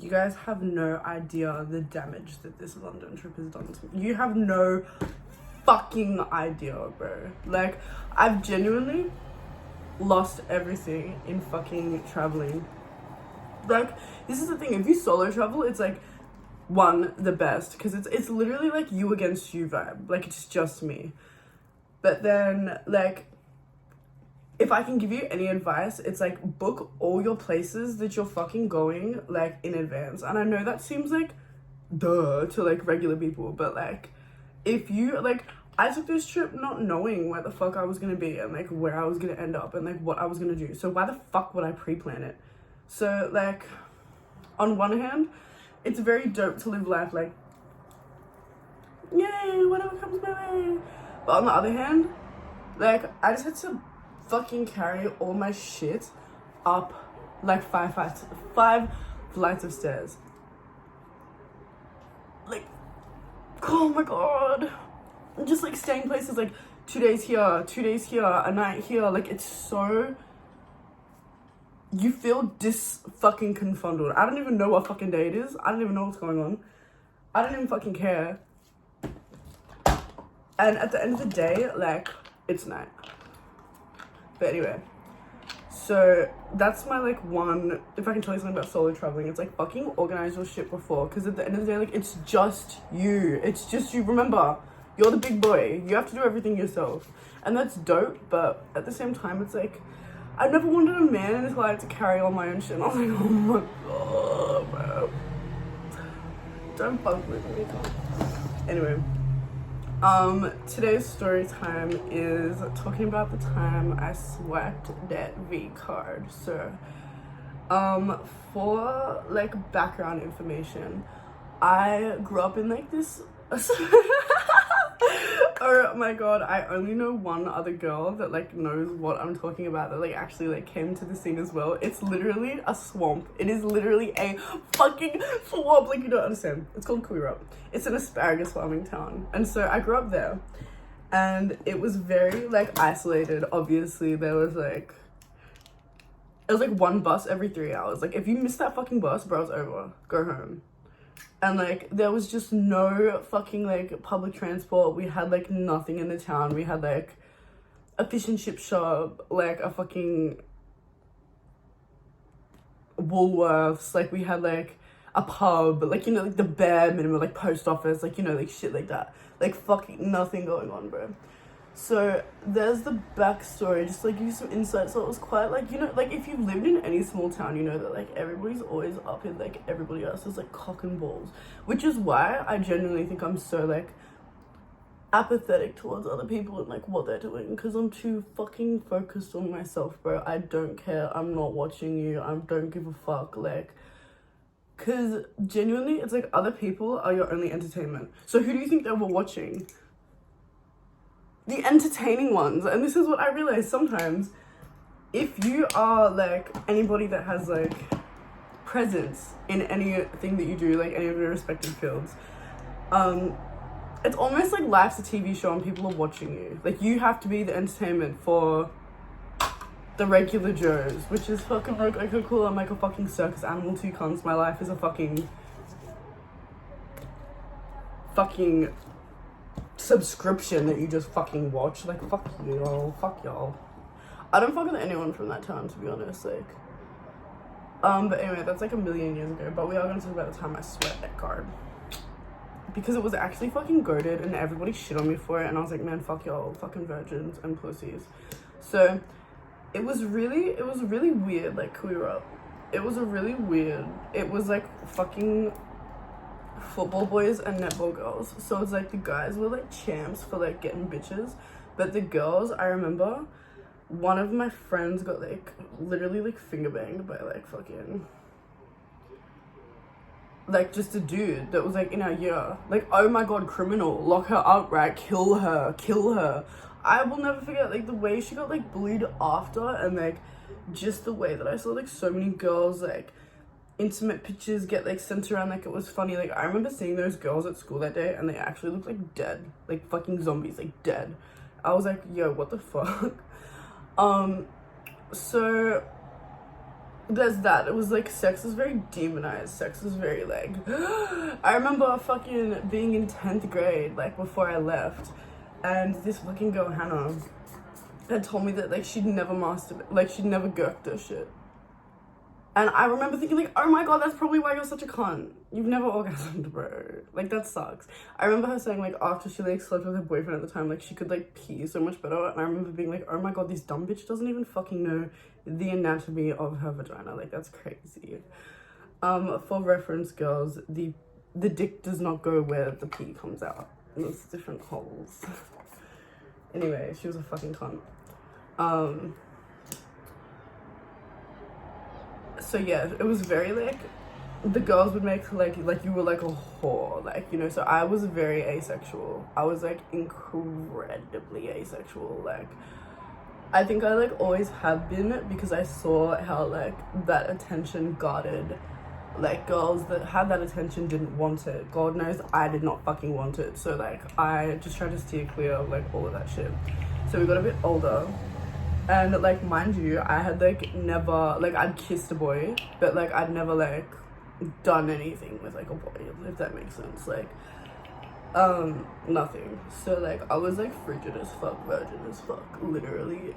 you guys have no idea the damage that this London trip has done to me. You have no fucking idea, bro. Like, I've genuinely lost everything in fucking traveling. Like, this is the thing, if you solo travel, it's like, one, the best, because it's literally like you against you vibe. Like, it's just me. But then, like, if I can give you any advice, it's like, book all your places that you're fucking going, like, in advance. And I know that seems like duh to like regular people, but like, if you like, I took this trip not knowing where the fuck I was gonna be and like where I was gonna end up and like what I was gonna do. So why the fuck would I pre-plan it? So like, on one hand, it's very dope to live life like, yay, whatever comes my way. But on the other hand, like, I just had to fucking carry all my shit up like five flights of stairs. Like, oh my god. Just like staying places like 2 days here, 2 days here, a night here. Like, it's so, you feel fucking confundeled. I don't even know what fucking day it is. I don't even know what's going on. I don't even fucking care. And at the end of the day, like, it's night. But anyway, so that's my like one, if I can tell you something about solo traveling, it's like fucking organize your shit before, because at the end of the day, like, it's just you. It's just you. Remember, you're the big boy. You have to do everything yourself. And that's dope, but at the same time, it's like, I never wanted a man in his life to carry all my own shit. And I was like, oh my god, bro. Don't fuck with me. Anyway, today's story time is talking about the time I swiped that V card. So, for like background information, I grew up in like this oh my god, I only know one other girl that like knows what I'm talking about, that like actually like came to the scene as well. It's literally a swamp. It is literally a fucking swamp. Like, you don't understand. It's called Grwm. It's an asparagus farming town. And so I grew up there, and it was very like isolated. Obviously there was like, it was like one bus every 3 hours. Like, if you missed that fucking bus, bro, it's over. Go home. And like, there was just no fucking like public transport. We had like nothing in the town. We had like a fish and chip shop, like a fucking Woolworths. Like, we had like a pub, like, you know, like the bare minimum, like post office, like, you know, like shit like that. Like, fucking nothing going on, bro. So there's the backstory, just like give you some insight. So it was quite like, you know, like if you've lived in any small town, you know that like everybody's always up in like everybody else's like cock and balls, which is why I genuinely think I'm so like apathetic towards other people and like what they're doing, because I'm too fucking focused on myself, bro. I don't care. I'm not watching you. I don't give a fuck. Like, because genuinely it's like other people are your only entertainment. So who do you think they were watching? The entertaining ones. And this is what I realize sometimes. If you are like anybody that has like presence in anything that you do, like any of your respective fields, it's almost like life's a TV show and people are watching you. Like, you have to be the entertainment for the regular Joes, which is fucking like, okay, cool, I'm like a fucking circus animal to you cunts. My life is a fucking subscription that you just fucking watch. Like, fuck you, fuck y'all. I don't fuck with anyone from that town, to be honest. Like, but anyway, that's like a million years ago. But we are gonna talk about the time I sweat that card, because it was actually fucking goated and everybody shit on me for it, and I was like, man, fuck y'all, fucking virgins and pussies. So it was really weird. Like, we were up, it was like fucking football boys and netball girls. So it's like the guys were like champs for like getting bitches, but the girls, I remember one of my friends got like literally like finger banged by like fucking like just a dude that was like in our year. Like, oh my god, criminal, lock her up, right? Kill her. I will never forget like the way she got like bullied after, and like just the way that I saw like so many girls like intimate pictures get like sent around like it was funny. Like, I remember seeing those girls at school that day and they actually looked like dead, like fucking zombies, like dead. I was like, yo, what the fuck? So there's that. It was like sex is very demonized. Sex is very like I remember fucking being in 10th grade, like before I left, and this fucking girl Hannah had told me that like she'd never mastered, like she'd never gurked her shit. And I remember thinking like, oh my god, that's probably why you're such a cunt. You've never orgasmed, bro. Like, that sucks. I remember her saying like after she like slept with her boyfriend at the time, like she could like pee so much better. And I remember being like, oh my god, this dumb bitch doesn't even fucking know the anatomy of her vagina. Like, that's crazy. For reference, girls, the dick does not go where the pee comes out. There's different holes. Anyway, she was a fucking cunt. So yeah, it was very like, the girls would make like you were like a whore, like, you know. So I was very asexual. I was like incredibly asexual. Like, I think I like always have been, because I saw how like that attention guarded, like girls that had that attention didn't want it. God knows I did not fucking want it. So like I just tried to steer clear of like all of that shit. So we got a bit older. And like, mind you, I had like never, like I'd kissed a boy, but like I'd never like done anything with like a boy, if that makes sense. Like, nothing. So like I was like frigid as fuck, virgin as fuck, literally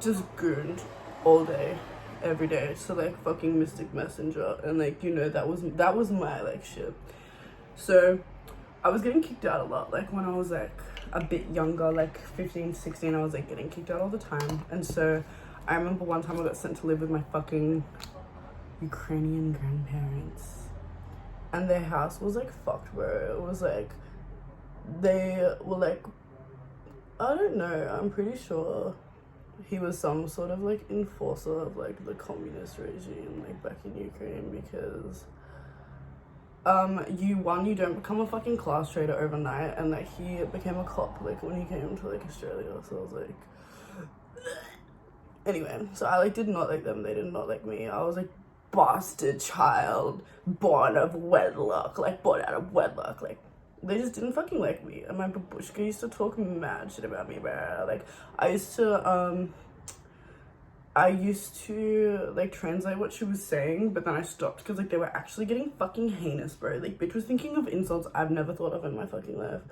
just gooned all day, every day. So like fucking Mystic Messenger, and like, you know, that was my like shit. So I was getting kicked out a lot, like when I was like a bit younger, like 15, 16, I was like getting kicked out all the time. And so I remember one time I got sent to live with my fucking Ukrainian grandparents, and their house was like fucked, bro. It was like, they were like, I don't know, I'm pretty sure he was some sort of like enforcer of like the communist regime like back in Ukraine, because you don't become a fucking class trader overnight, and like he became a cop like when he came to like Australia. So I was like, anyway, so I like did not like them, they did not like me. I was like bastard child, born of wedlock, like born out of wedlock. Like, they just didn't fucking like me. And my babushka used to talk mad shit about me, bro. Like, I used to like translate what she was saying, but then I stopped because like they were actually getting fucking heinous, bro. Like, bitch was thinking of insults I've never thought of in my fucking life.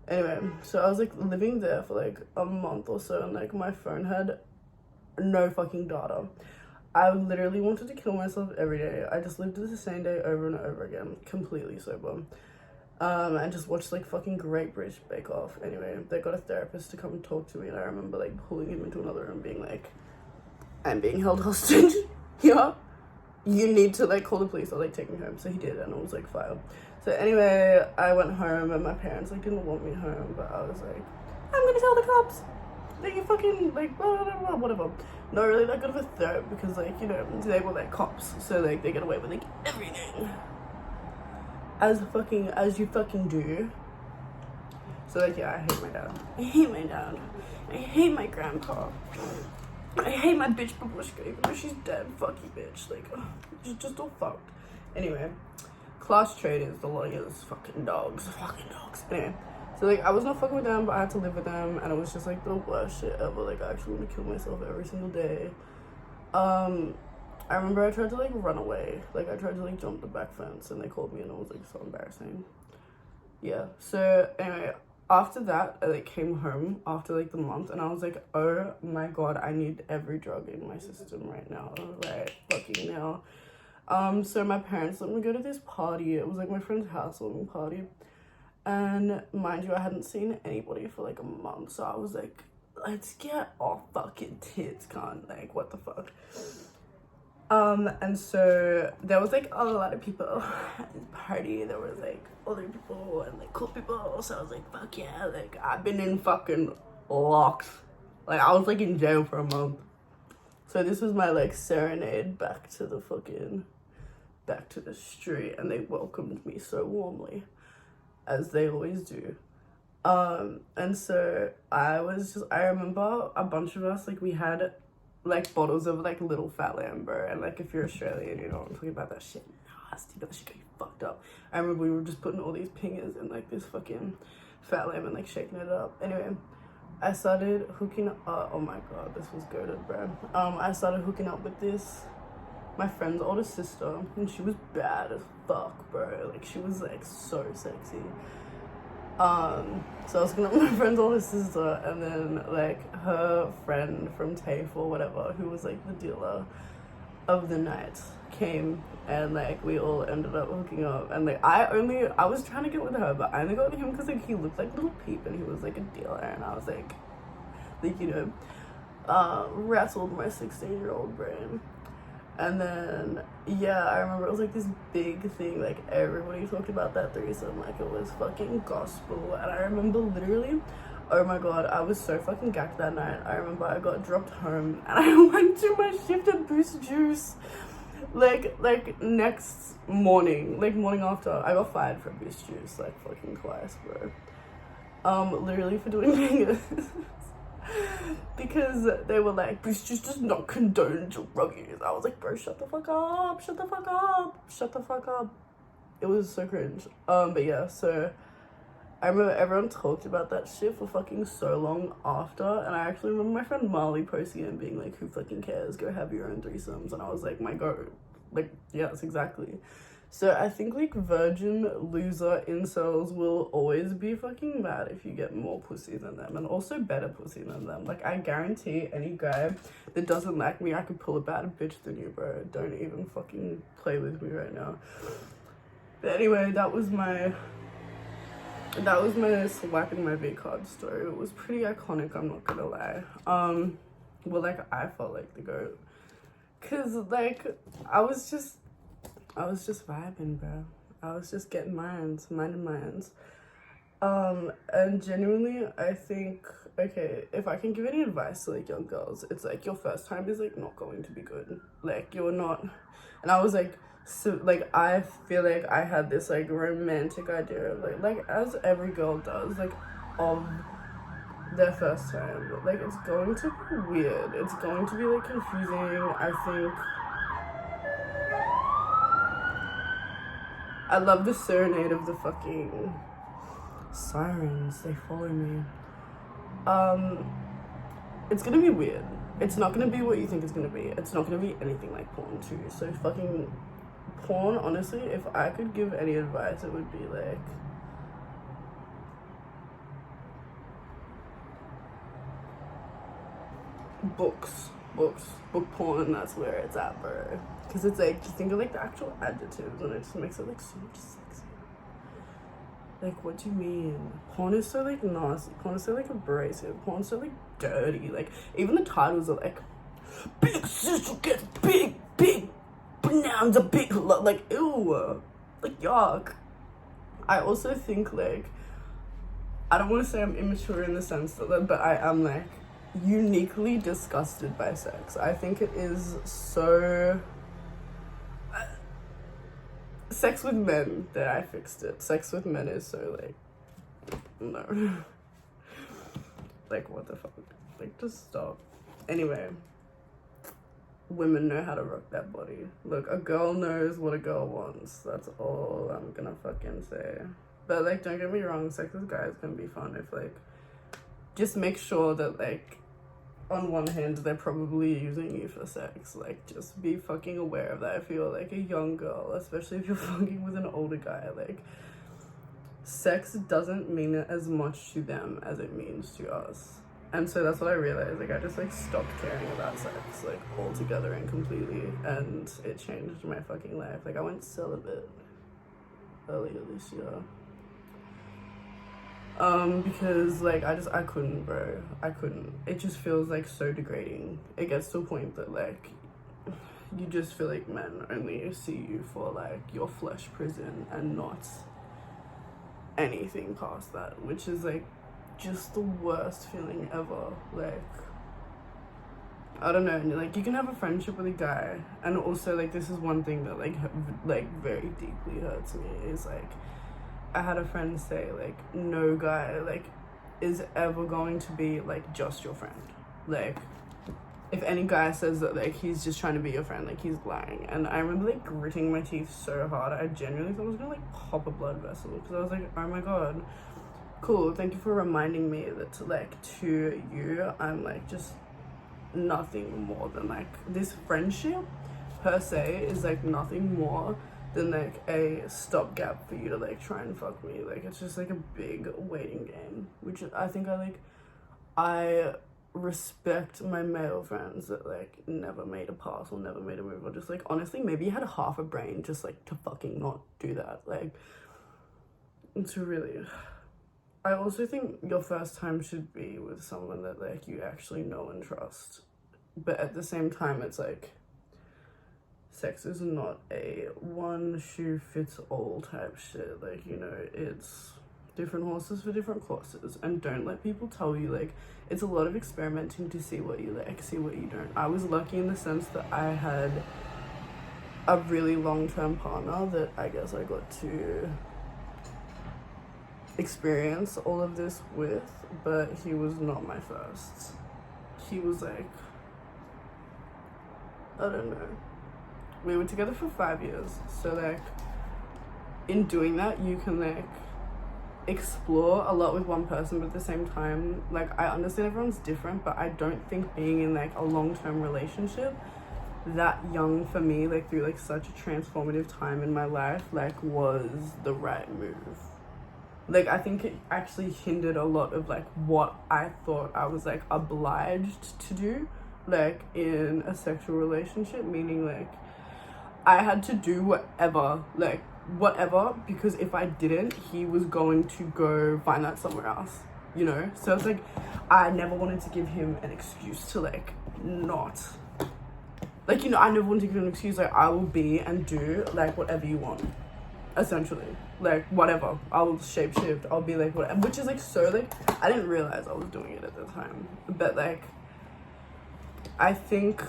Anyway, so I was like living there for like a month or so, and like my phone had no fucking data. I literally wanted to kill myself every day. I just lived the same day over and over again, completely sober. And just watched like fucking Great British Bake Off. Anyway, they got a therapist to come and talk to me, and I remember like pulling him into another room being like, I'm being held hostage. Yeah, you need to like call the police or like take me home. So he did, and it was like fine. So anyway, I went home, and my parents like didn't want me home, but I was like, I'm gonna tell the cops that you fucking like blah, blah, blah, whatever. Not really that good of a threat, because like, you know, they were like cops, so like they get away with like everything, as you fucking do. So like, yeah, I hate my dad. I hate my dad. I hate my grandpa. I hate my bitch babushka, even though she's dead. Fuck you, bitch. Like, she's just all fucked. Anyway, class traders, the lawyers, fucking dogs. Anyway, so like I was not fucking with them, but I had to live with them, and it was just like the worst shit ever. Like, I actually want to kill myself every single day. I remember I tried to like run away. Like, I tried to like jump the back fence, and they called me, and it was like so embarrassing. Yeah. So anyway, after that, I like came home after like the month, and I was like, oh my god, I need every drug in my system right now, right fucking now. So my parents let me go to this party. It was like my friend's housewarming party, and mind you, I hadn't seen anybody for like a month. So I was like, let's get off fucking tits, cunt. Like, what the fuck. And so there was like a lot of people at this party. There was like older people and like cool people. So I was like, fuck yeah, like I've been in fucking locks. Like, I was like in jail for a month. So this was my like serenade back to the street, and they welcomed me so warmly, as they always do. And so I remember a bunch of us, like we had like bottles of like Little Fat Lambo, and like if you're Australian, you know what I'm talking about, that shit nasty, that shit got you fucked up. I remember we were just putting all these pingers in like this fucking Fat Lamb and like shaking it up. Anyway, I started hooking up, oh my god, this was goated, bro. I started hooking up with this my friend's older sister, and she was bad as fuck, bro. Like, she was like so sexy. So I was gonna my friend's older sister, and then like her friend from TAFE or whatever, who was like the dealer of the night, came, and like we all ended up hooking up. And like I was trying to get with her, but I only got with him because like he looked like Little Peep and he was like a dealer, and I was like you know, rattled my 16-year-old brain. And then, yeah, I remember it was like this big thing, like everybody talked about that threesome, like it was fucking gospel. And I remember literally, oh my god, I was so fucking gacked that night. I remember I got dropped home and I went to my shift at Boost Juice. Like next morning, like morning after, I got fired from Boost Juice, like fucking twice, bro. Literally for doing bangers. Because they were like, Boost Juice does not condone drug use. I was like, bro, shut the fuck up, shut the fuck up, shut the fuck up. It was so cringe. But yeah, so I remember everyone talked about that shit for fucking so long after, and I actually remember my friend Marley posting it and being like, who fucking cares, go have your own threesomes. And I was like, my god, like, yes, exactly. So I think like virgin loser incels will always be fucking mad if you get more pussy than them, and also better pussy than them. Like, I guarantee any guy that doesn't like me, I could pull a better bitch than you, bro. Don't even fucking play with me right now. But anyway, that was my swiping my V card story. It was pretty iconic, I'm not gonna lie. Well, like, I felt like the goat, cause like I was just vibing, bro. I was just getting minding minds. And genuinely, I think, okay, if I can give any advice to like young girls, it's like your first time is like not going to be good. Like, you're not, and I was like, so like I feel like I had this like romantic idea of like as every girl does, like of their first time. But, like, it's going to be weird. It's going to be like confusing. I think I love the serenade of the fucking sirens. They follow me. It's gonna be weird. It's not gonna be what you think it's gonna be. It's not gonna be anything like porn too. So fucking porn, honestly, if I could give any advice, it would be like, book porn, that's where it's at, bro. Because it's like, just think of like the actual adjectives and it just makes it like so much sexier. Like, what do you mean? Porn is so like nasty, porn is so like abrasive, porn is so like dirty. Like, even the titles are like, big sister gets big bonanza, big love. Like, ew, like yuck. I also think like, I don't want to say I'm immature in the sense that, but I am like uniquely disgusted by sex. I think it is so sex with men, that I fixed it. Sex with men is so like, no. Like, what the fuck? Like, just stop. Anyway, women know how to rock that body. Look, a girl knows what a girl wants. That's all I'm gonna fucking say. But like, don't get me wrong, sex with guys can be fun if like, just make sure that like, on one hand, they're probably using you for sex. Like, just be fucking aware of that if you're like a young girl, especially if you're fucking with an older guy. Like, sex doesn't mean as much to them as it means to us. And so that's what I realized. Like, I just like stopped caring about sex like altogether and completely, and it changed my fucking life. Like, I went celibate earlier this year. Because like I couldn't, bro. I couldn't. It just feels like so degrading. It gets to a point that like, you just feel like men only see you for like your flesh prison and not anything past that, which is like just the worst feeling ever. Like, I don't know, like, you can have a friendship with a guy, and also like, this is one thing that like very deeply hurts me, is like, I had a friend say like, no guy like is ever going to be like just your friend. Like, if any guy says that like he's just trying to be your friend, like, he's lying. And I remember like gritting my teeth so hard, I genuinely thought I was gonna like pop a blood vessel, because I was like, oh my god, cool, thank you for reminding me that like to you I'm like just nothing more than like this friendship. per se is like nothing more than like a stopgap for you to like try and fuck me. Like it's just like a big waiting game, which I think I respect my male friends that like never made a pass or never made a move, or just like honestly maybe had half a brain just like to fucking not do that. Like it's really, I also think your first time should be with someone that like you actually know and trust, but at the same time it's like sex is not a one shoe fits all type shit. Like, you know, it's different horses for different courses, and don't let people tell you like it's a lot of experimenting to see what you like, see what you don't. I was lucky in the sense that I had a really long-term partner that I guess I got to experience all of this with, but he was not my first. He was like, I don't know, we were together for 5 years, so like in doing that you can like explore a lot with one person, but at the same time like I understand everyone's different, but I don't think being in like a long-term relationship that young for me, like through like such a transformative time in my life, like was the right move. Like I think it actually hindered a lot of like what I thought I was like obliged to do like in a sexual relationship, meaning like I had to do whatever, because if I didn't, he was going to go find that somewhere else, you know? So it's like, I never wanted to give him an excuse to like not, like, you know, I never wanted to give him an excuse, like, I will be and do like whatever you want, essentially. Like, whatever, I'll shapeshift, I'll be like, whatever, which is like so, like, I didn't realize I was doing it at the time, but like, I think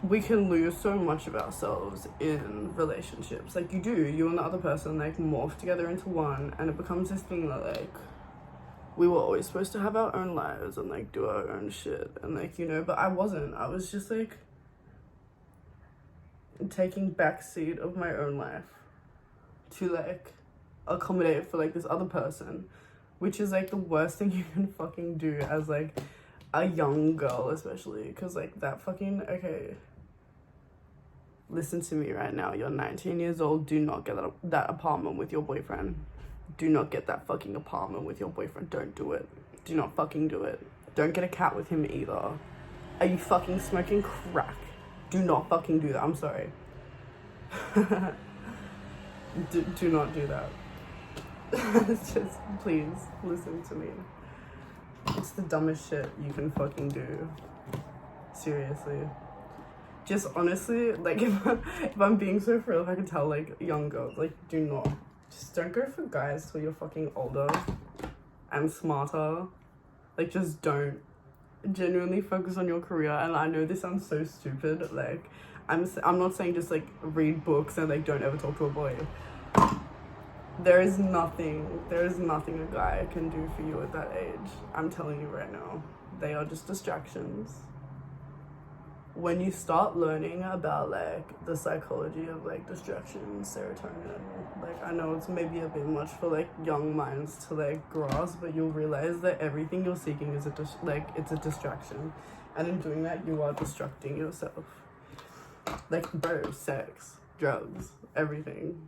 we can lose so much of ourselves in relationships. Like you do, you and the other person like morph together into one, and it becomes this thing that like we were always supposed to have our own lives and like do our own shit, and like, you know, but I wasn't. I was just like taking backseat of my own life to like accommodate for like this other person, which is like the worst thing you can fucking do as like a young girl, especially, because like that fucking, okay, listen to me right now, you're 19 years old, do not get that apartment with your boyfriend. Do not get that fucking apartment with your boyfriend. Don't do it. Do not fucking do it. Don't get a cat with him either. Are you fucking smoking crack? Do not fucking do that. I'm sorry. do not do that. Just please listen to me. It's the dumbest shit you can fucking do. Seriously. Just honestly, like if I'm being so for real, if I could tell like young girls, like do not, just don't go for guys till you're fucking older and smarter. Like just don't. Genuinely focus on your career. And I know this sounds so stupid, like I'm not saying just like read books and like don't ever talk to a boy. There is nothing a guy can do for you at that age. I'm telling you right now. They are just distractions. When you start learning about like the psychology of like distraction, serotonin, like I know it's maybe a bit much for like young minds to like grasp, but you'll realize that everything you're seeking is it's a distraction, and in doing that you are distracting yourself. Like bro, sex, drugs, everything,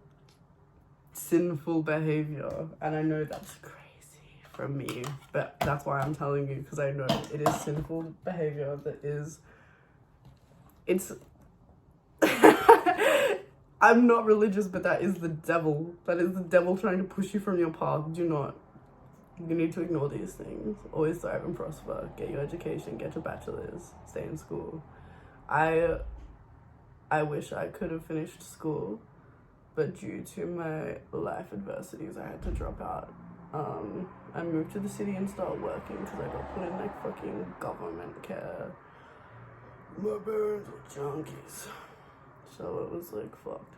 sinful behavior, and I know that's crazy from me, but that's why I'm telling you, because I know it is sinful behavior that is. It's I'm not religious, but that is the devil. That is the devil trying to push you from your path. Do not. You need to ignore these things. Always thrive and prosper. Get your education. Get your bachelor's. Stay in school. I wish I could have finished school, but due to my life adversities, I had to drop out. I moved to the city and started working because I got put in like fucking government care. My parents were junkies, so it was like fucked.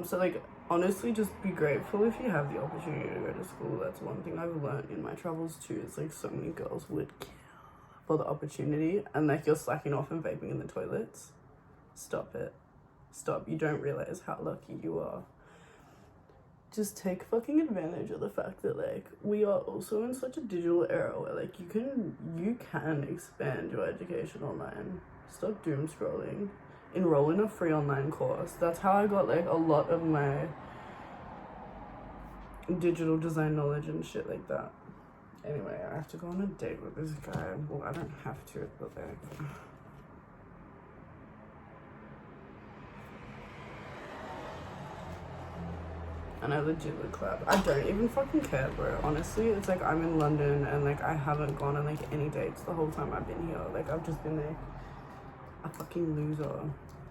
So like honestly, just be grateful if you have the opportunity to go to school. That's one thing I've learned in my travels too. It's like so many girls would kill for the opportunity, and like you're slacking off and vaping in the toilets. Stop it. Stop. You don't realize how lucky you are. Just take fucking advantage of the fact that like we are also in such a digital era where like you can expand your education online. Stop doom scrolling. enroll in a free online course. That's how I got like a lot of my digital design knowledge and shit like that. Anyway, I have to go on a date with this guy. Well, I don't have to, but like... And I legit look crap. I don't even fucking care, bro. Honestly, it's like I'm in London and like I haven't gone on like any dates the whole time I've been here. Like I've just been like a fucking loser.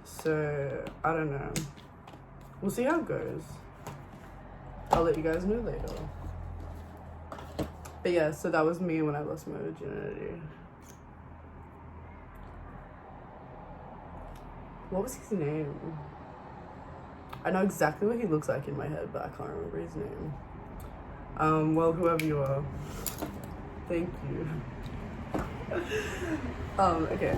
So I don't know. We'll see how it goes. I'll let you guys know later. But yeah, so that was me when I lost my virginity. What was his name? I know exactly what he looks like in my head, but I can't remember his name. Well, whoever you are, thank you. Okay.